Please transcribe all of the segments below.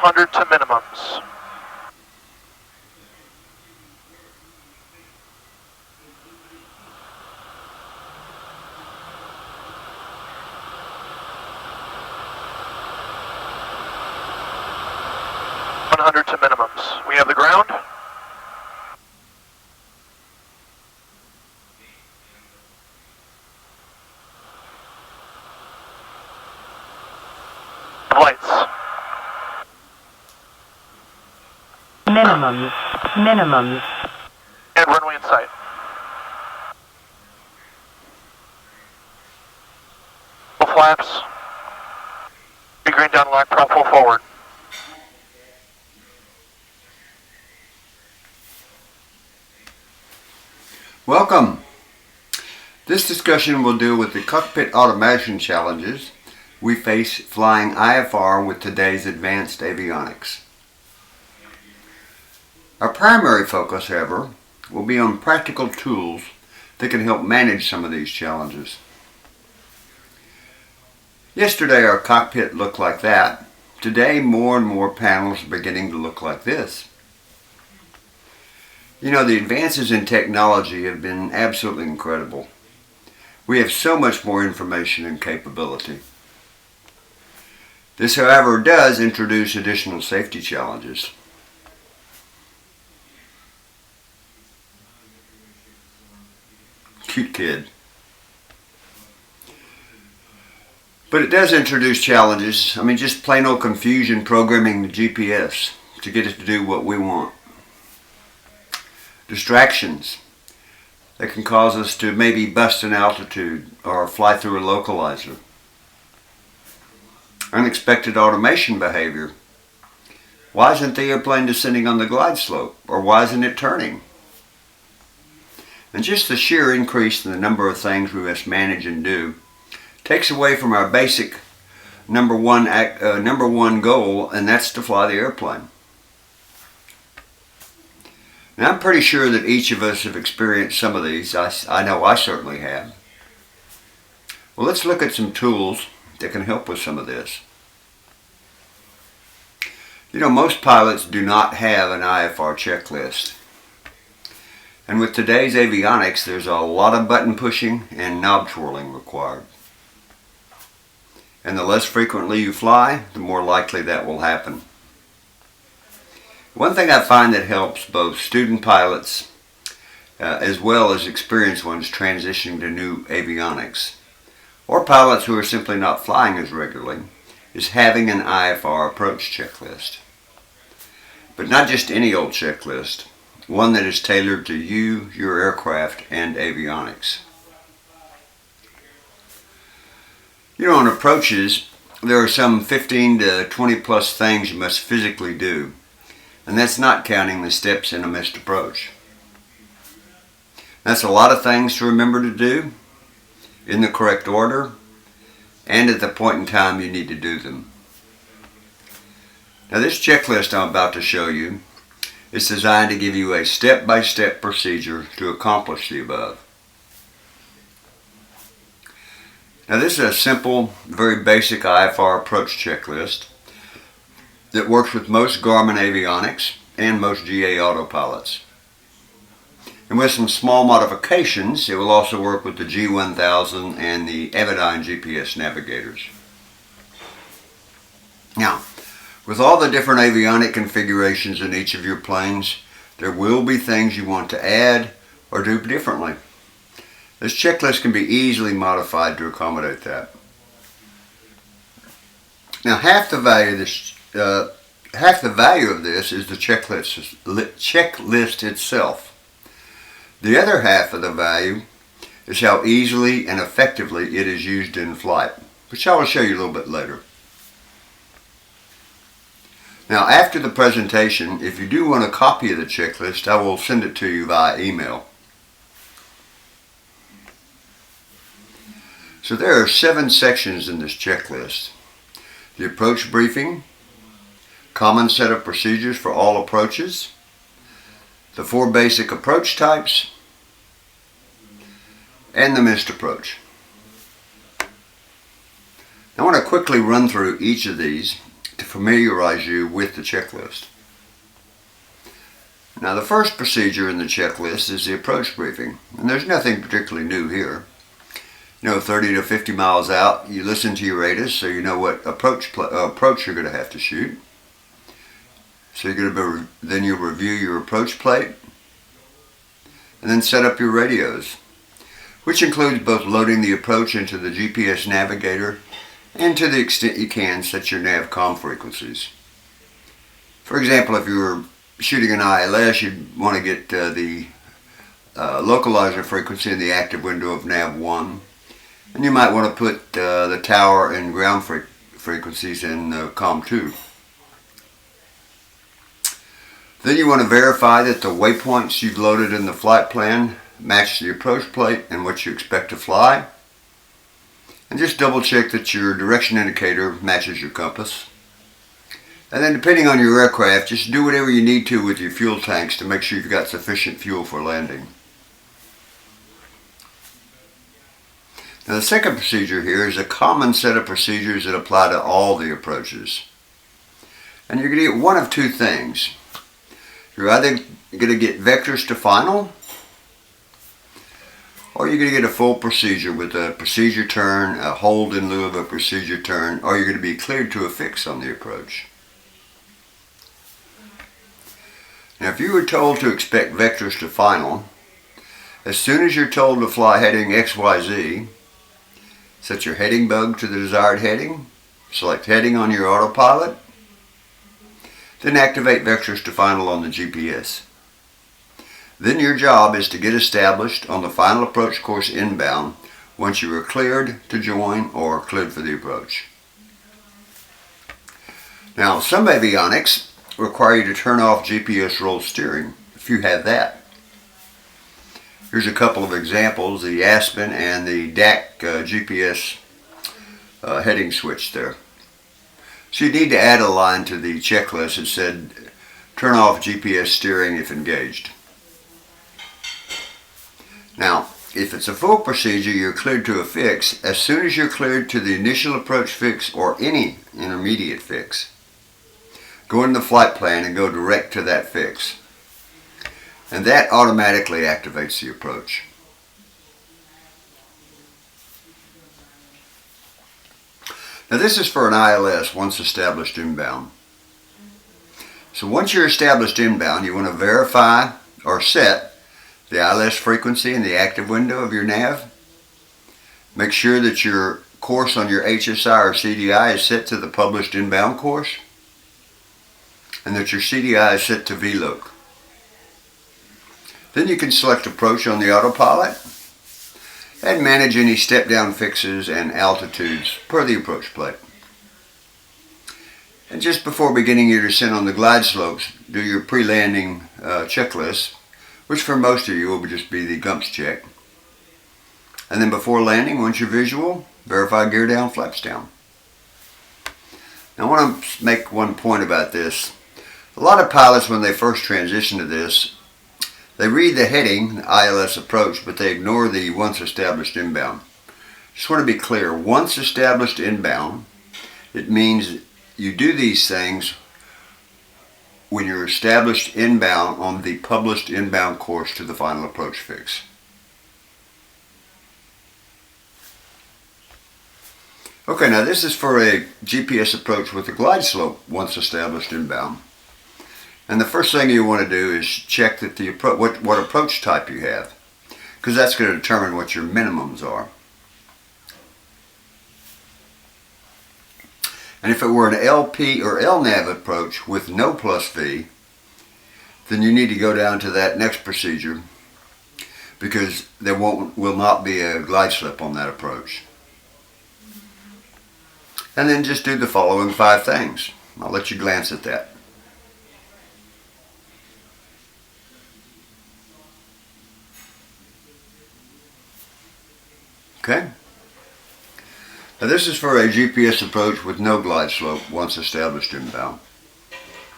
100 to minimums. To minimums. We have the ground. Lights. Minimums. And runway in sight. Full flaps. Big green down lock, prop full forward. Welcome. This discussion will deal with the cockpit automation challenges we face flying IFR with today's advanced avionics. Our primary focus, however, will be on practical tools that can help manage some of these challenges. Yesterday our cockpit looked like that. Today more and more panels are beginning to look like this. You know, the advances in technology have been absolutely incredible. We have so much more information and capability. This, however, does introduce additional safety challenges. Cute kid. But it does introduce challenges. I mean, just plain old confusion programming the GPS to get it to do what we want. Distractions that can cause us to maybe bust an altitude or fly through a localizer. Unexpected automation behavior. Why isn't the airplane descending on the glide slope? Or why isn't it turning? And just the sheer increase in the number of things we must manage and do takes away from our basic number one goal, and that's to fly the airplane. Now, I'm pretty sure that each of us have experienced some of these. I know I certainly have. Well, let's look at some tools that can help with some of this. You know, most pilots do not have an IFR checklist. And with today's avionics, there's a lot of button pushing and knob twirling required. And the less frequently you fly, the more likely that will happen. One thing I find that helps both student pilots as well as experienced ones transitioning to new avionics, or pilots who are simply not flying as regularly, is having an IFR approach checklist. But not just any old checklist, one that is tailored to you, your aircraft, and avionics. You know, on approaches, there are some 15 to 20 plus things you must physically do. And that's not counting the steps in a missed approach. That's a lot of things to remember to do in the correct order and at the point in time you need to do them. Now, this checklist I'm about to show you is designed to give you a step-by-step procedure to accomplish the above. Now, this is a simple, very basic IFR approach checklist that works with most Garmin avionics and most GA autopilots. And with some small modifications, it will also work with the G1000 and the Avidyne GPS Navigators. Now, with all the different avionic configurations in each of your planes, there will be things you want to add or do differently. This checklist can be easily modified to accommodate that. Now, half the value of this is the checklist itself. The other half of the value is how easily and effectively it is used in flight, which I will show you a little bit later. Now, after the presentation, if you do want a copy of the checklist, I will send it to you via email. So there are 7 sections in this checklist. The approach briefing, common set of procedures for all approaches, the 4 basic approach types, and the missed approach. I want to quickly run through each of these to familiarize you with the checklist. Now, the first procedure in the checklist is the approach briefing, and there's nothing particularly new here. 30 to 50 miles out, you listen to your radars so you know what approach you're going to have to shoot. So then you'll review your approach plate, and then set up your radios, which includes both loading the approach into the GPS navigator and, to the extent you can, set your NavCom frequencies. For example, if you were shooting an ILS, you'd want to get the localizer frequency in the active window of Nav1, and you might want to put the tower and ground frequencies in COM2. Then you want to verify that the waypoints you've loaded in the flight plan match the approach plate and what you expect to fly. And just double check that your direction indicator matches your compass. And then, depending on your aircraft, just do whatever you need to with your fuel tanks to make sure you've got sufficient fuel for landing. Now, the second procedure here is a common set of procedures that apply to all the approaches. And you're going to get one of two things. You're either going to get vectors to final, or you're going to get a full procedure with a procedure turn, a hold in lieu of a procedure turn, or you're going to be cleared to a fix on the approach. Now, if you were told to expect vectors to final, as soon as you're told to fly heading XYZ, set your heading bug to the desired heading, select heading on your autopilot, then activate vectors to final on the GPS. Then your job is to get established on the final approach course inbound once you are cleared to join or cleared for the approach. Now, some avionics require you to turn off GPS roll steering if you have that. Here's a couple of examples, the Aspen and the DAC GPS heading switch there. So you need to add a line to the checklist that said, turn off GPS steering if engaged. Now, if it's a full procedure, you're cleared to a fix as soon as you're cleared to the initial approach fix or any intermediate fix. Go into the flight plan and go direct to that fix. And that automatically activates the approach. Now, this is for an ILS once established inbound. So once you're established inbound, you want to verify or set the ILS frequency in the active window of your nav. Make sure that your course on your HSI or CDI is set to the published inbound course, and that your CDI is set to VLOC. Then you can select approach on the autopilot and manage any step-down fixes and altitudes per the approach plate. And just before beginning your descent on the glide slopes, do your pre-landing checklist, which for most of you will just be the GUMPS check. And then before landing, once you're visual, verify gear down, flaps down. Now, I want to make one point about this. A lot of pilots, when they first transition to this, they read the heading, the ILS approach, but they ignore the once established inbound. Just want to be clear, once established inbound, it means you do these things when you're established inbound on the published inbound course to the final approach fix. Okay, now this is for a GPS approach with a glide slope once established inbound. And the first thing you want to do is check that what approach type you have, because that's going to determine what your minimums are. And if it were an LP or LNAV approach with no plus V, then you need to go down to that next procedure, because there will not be a glide slip on that approach. And then just do the following 5 things. I'll let you glance at that. Okay. Now this is for a GPS approach with no glide slope once established inbound.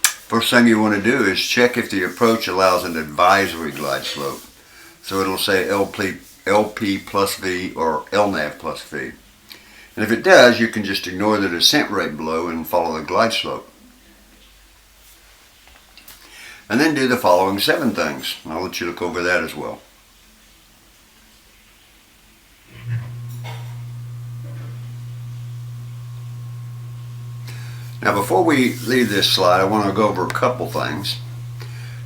First thing you want to do is check if the approach allows an advisory glide slope. So it'll say LP plus V or LNAV plus V. And if it does, you can just ignore the descent rate below and follow the glide slope. And then do the following 7 things. I'll let you look over that as well. Now before we leave this slide, I want to go over a couple things.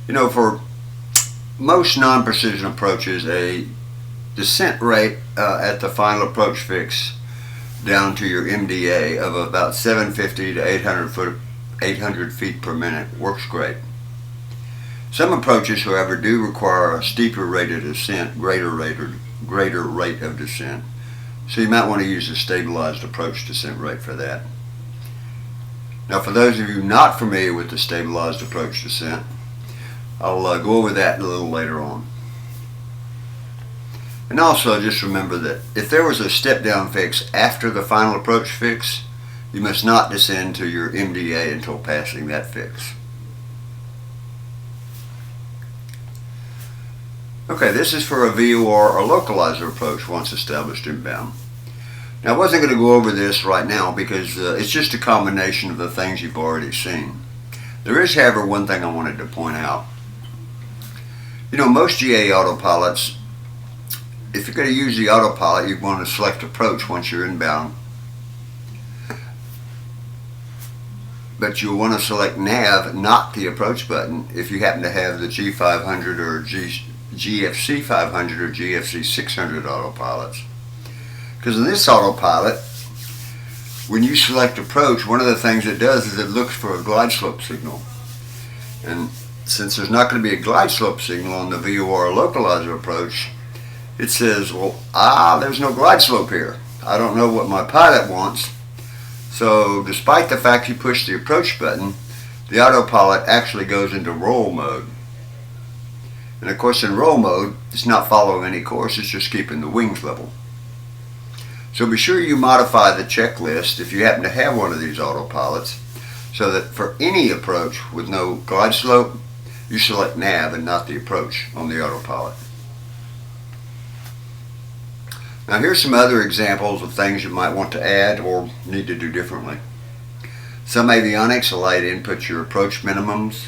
You know, for most non-precision approaches, a descent rate at the final approach fix down to your MDA of about 750 to 800 feet per minute works great. Some approaches, however, do require a steeper rate of descent, greater rate of descent. So you might want to use a stabilized approach descent rate for that. Now for those of you not familiar with the stabilized approach descent, I'll go over that a little later on. And also just remember that if there was a step down fix after the final approach fix, you must not descend to your MDA until passing that fix. Okay, this is for a VOR or localizer approach once established inbound. Now I wasn't going to go over this right now because it's just a combination of the things you've already seen. There is, however, one thing I wanted to point out. You know, most GA autopilots, if you're going to use the autopilot, you want to select approach once you're inbound. But you'll want to select nav, not the approach button, if you happen to have the G500 or GFC 500 or GFC 600 autopilots. Because in this autopilot, when you select approach, one of the things it does is it looks for a glide slope signal. And since there's not going to be a glide slope signal on the VOR localizer approach, it says, well, there's no glide slope here. I don't know what my pilot wants. So despite the fact you push the approach button, the autopilot actually goes into roll mode. And of course in roll mode, it's not following any course, it's just keeping the wings level. So be sure you modify the checklist if you happen to have one of these autopilots so that for any approach with no glide slope, you select nav and not the approach on the autopilot. Now here's some other examples of things you might want to add or need to do differently. Some avionics allow you to input your approach minimums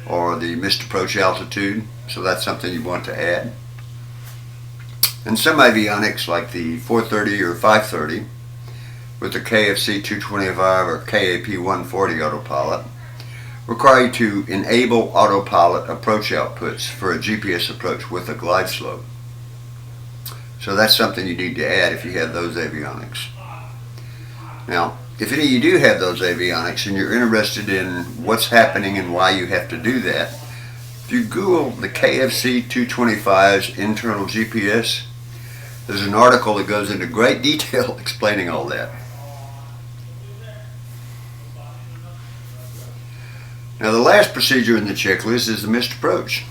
or the missed approach altitude, so that's something you want to add. And some avionics like the 430 or 530 with the KFC 225 or KAP 140 autopilot require you to enable autopilot approach outputs for a GPS approach with a glide slope. So that's something you need to add if you have those avionics. Now, if any of you do have those avionics and you're interested in what's happening and why you have to do that, if you Google the KFC 225's internal GPS, there's an article that goes into great detail explaining all that. Now the last procedure in the checklist is the missed approach.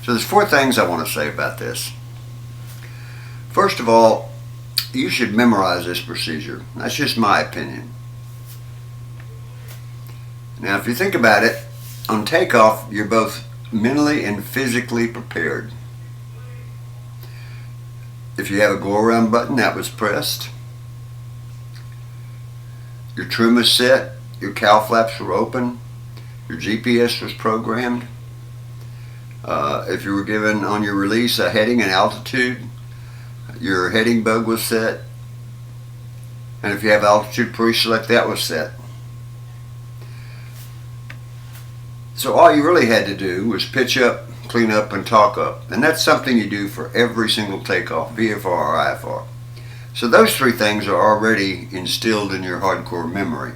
So there's 4 things I want to say about this. First of all, you should memorize this procedure. That's just my opinion. Now if you think about it, on takeoff you're both mentally and physically prepared. If you have a go around button, that was pressed. Your trim is set, your cowl flaps were open, your GPS was programmed. If you were given on your release a heading and altitude, your heading bug was set. And if you have altitude pre-select, that was set. So all you really had to do was pitch up, clean up, and talk up. And that's something you do for every single takeoff, VFR or IFR. So those 3 things are already instilled in your hardcore memory.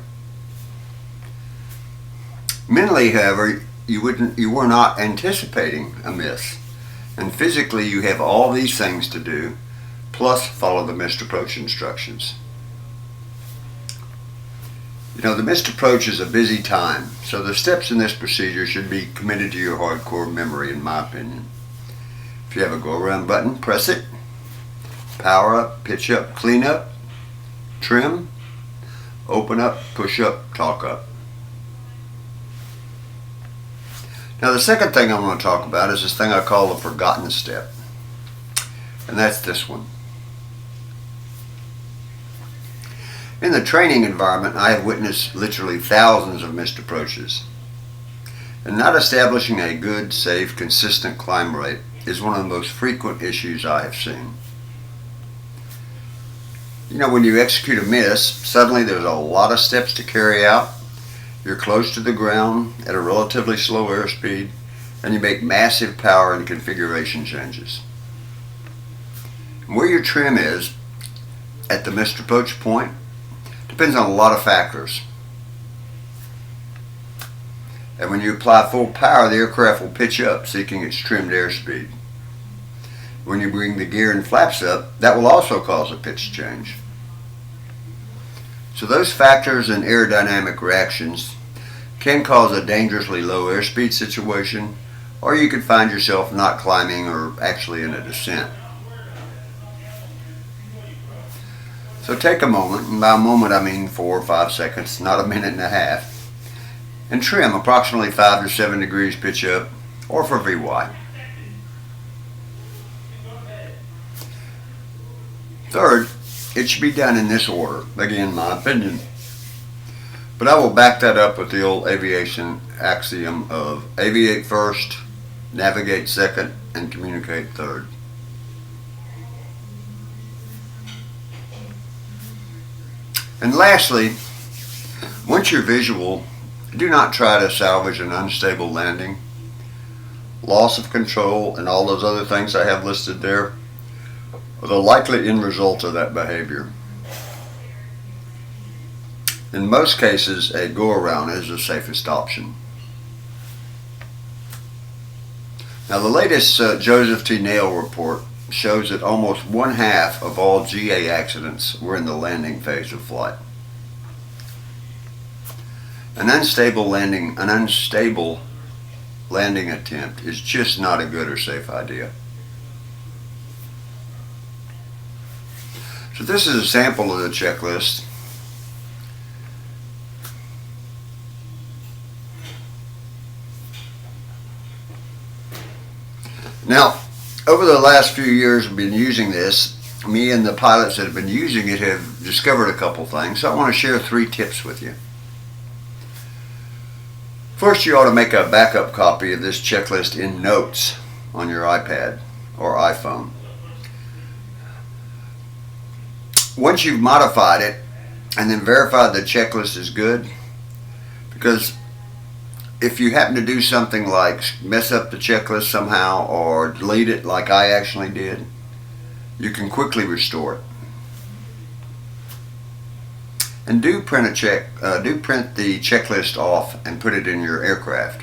Mentally, however, you were not anticipating a miss. And physically you have all these things to do, plus follow the missed approach instructions. You know, the missed approach is a busy time, so the steps in this procedure should be committed to your hardcore memory, in my opinion. If you have a go around button, press it. Power up, pitch up, clean up, trim, open up, push up, talk up. Now the second thing I want to talk about is this thing I call the forgotten step. And that's this one. In the training environment, I have witnessed literally thousands of missed approaches. And not establishing a good, safe, consistent climb rate is one of the most frequent issues I have seen. You know, when you execute a miss, suddenly there's a lot of steps to carry out. You're close to the ground at a relatively slow airspeed, and you make massive power and configuration changes. Where your trim is at the missed approach point depends on a lot of factors. And when you apply full power, the aircraft will pitch up, seeking its trimmed airspeed. When you bring the gear and flaps up, that will also cause a pitch change. So those factors and aerodynamic reactions can cause a dangerously low airspeed situation, or you could find yourself not climbing or actually in a descent. So take a moment, and by a moment I mean 4 or 5 seconds, not a minute and a half, and trim approximately 5 to 7 degrees pitch up or for VY. Third, it should be done in this order, again my opinion, but I will back that up with the old aviation axiom of aviate first, navigate second, and communicate third. And lastly, once you're visual, do not try to salvage an unstable landing. Loss of control and all those other things I have listed there are the likely end result of that behavior. In most cases, a go-around is the safest option. Now, the latest Joseph T. Nail report shows that almost 1/2 of all GA accidents were in the landing phase of flight. An unstable landing attempt is just not a good or safe idea. So this is a sample of the checklist. Now, over the last few years we've been using this. Me and the pilots that have been using it have discovered a couple things, so I want to share 3 tips with you. First, you ought to make a backup copy of this checklist in Notes on your iPad or iPhone. Once you've modified it and then verified the checklist is good, because if you happen to do something like mess up the checklist somehow or delete it like I actually did, you can quickly restore it. And do print the checklist off and put it in your aircraft.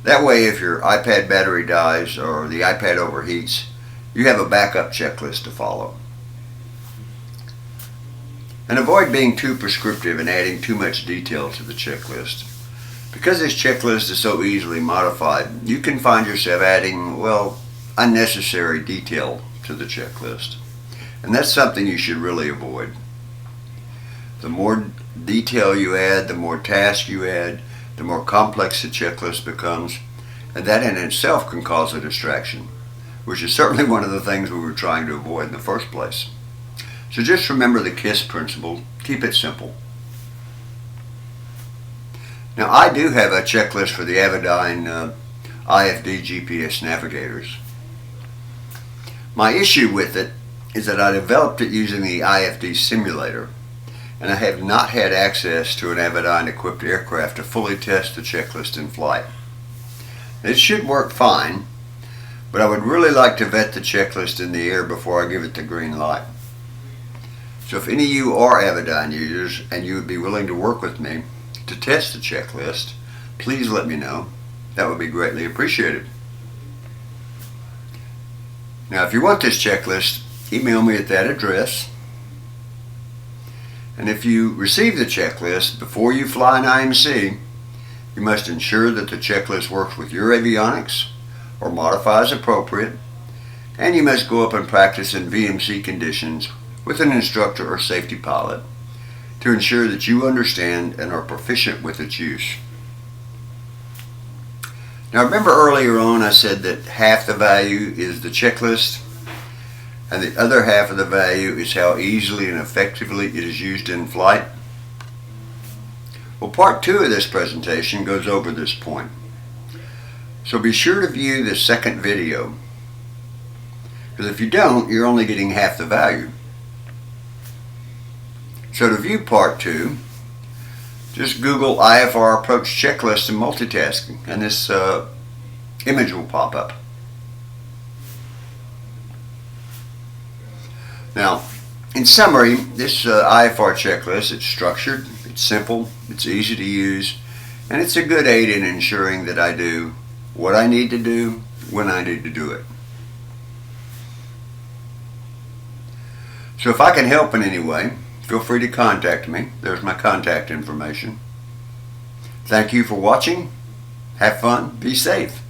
That way, if your iPad battery dies or the iPad overheats, you have a backup checklist to follow. And avoid being too prescriptive and adding too much detail to the checklist. Because this checklist is so easily modified, you can find yourself adding, well, unnecessary detail to the checklist. And that's something you should really avoid. The more detail you add, the more tasks you add, the more complex the checklist becomes, and that in itself can cause a distraction, which is certainly one of the things we were trying to avoid in the first place. So just remember the KISS principle. Keep it simple. Now, I do have a checklist for the Avidyne IFD GPS Navigators. My issue with it is that I developed it using the IFD simulator, and I have not had access to an Avidyne equipped aircraft to fully test the checklist in flight. It should work fine, but I would really like to vet the checklist in the air before I give it the green light. So if any of you are Avidyne users and you would be willing to work with me to test the checklist, please let me know. That would be greatly appreciated. Now, if you want this checklist, email me at that address. And if you receive the checklist before you fly an IMC, you must ensure that the checklist works with your avionics or modifies appropriate, and you must go up and practice in VMC conditions with an instructor or safety pilot to ensure that you understand and are proficient with its use. Now, remember earlier on I said that half the value is the checklist. and the other half of the value is how easily and effectively it is used in flight. Well, part 2 of this presentation goes over this point. So be sure to view the second video, because if you don't, you're only getting half the value. So to view part 2, just Google IFR approach checklist and multitasking, and this image will pop up. Now, in summary, this IFR checklist, it's structured, it's simple, it's easy to use, and it's a good aid in ensuring that I do what I need to do when I need to do it. So if I can help in any way, feel free to contact me. There's my contact information. Thank you for watching. Have fun. Be safe.